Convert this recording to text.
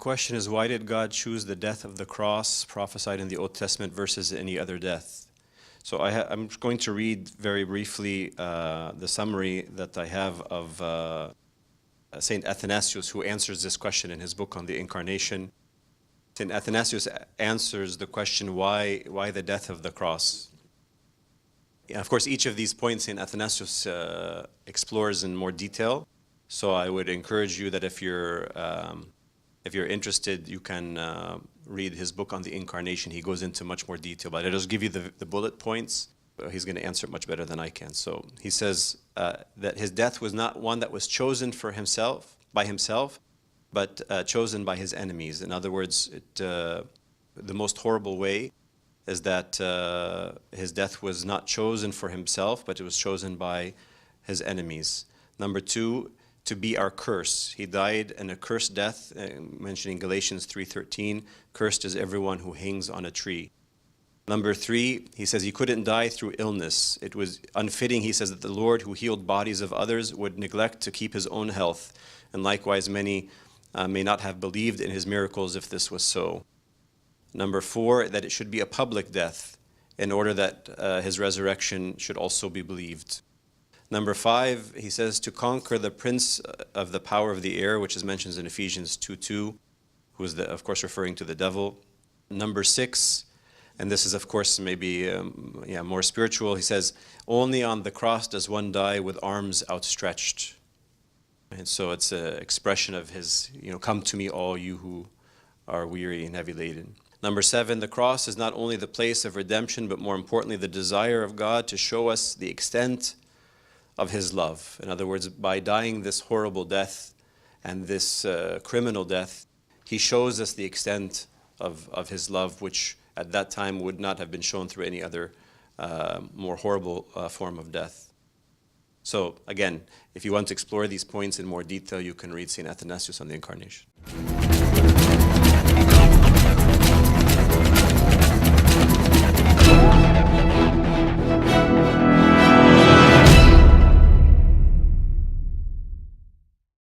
question is, why did God choose the death of the cross prophesied in the Old Testament versus any other death? So I'm going to read very briefly the summary that I have of Saint Athanasius, who answers this question in his book on the Incarnation. Saint Athanasius answers the question, why the death of the cross? And of course, each of these points Saint Athanasius explores in more detail. So I would encourage you that if you're interested, you can read his book on the Incarnation. He goes into much more detail, but I'll just give you the bullet points. He's going to answer it much better than I can. So he says that his death was not one that was chosen for himself, by himself, but chosen by his enemies. In other words, the most horrible way is that his death was not chosen for himself, but it was chosen by his enemies. Number two, to be our curse. He died an accursed death, mentioning Galatians 3:13, cursed is everyone who hangs on a tree. Number three, he says he couldn't die through illness. It was unfitting, he says, that the Lord who healed bodies of others would neglect to keep his own health. And likewise, many may not have believed in his miracles if this was so. Number four, that it should be a public death in order that his resurrection should also be believed. Number five, he says to conquer the prince of the power of the air, which is mentioned in Ephesians 2:2, who is, of course, referring to the devil. Number six, and this is, of course, maybe more spiritual, he says, only on the cross does one die with arms outstretched. And so it's an expression of his, come to me all you who are weary and heavy laden. Number seven, the cross is not only the place of redemption, but more importantly, the desire of God to show us the extent of his love. In other words, by dying this horrible death and this criminal death, he shows us the extent of his love, which at that time would not have been shown through any other more horrible form of death. So again, if you want to explore these points in more detail, you can read St. Athanasius on the Incarnation.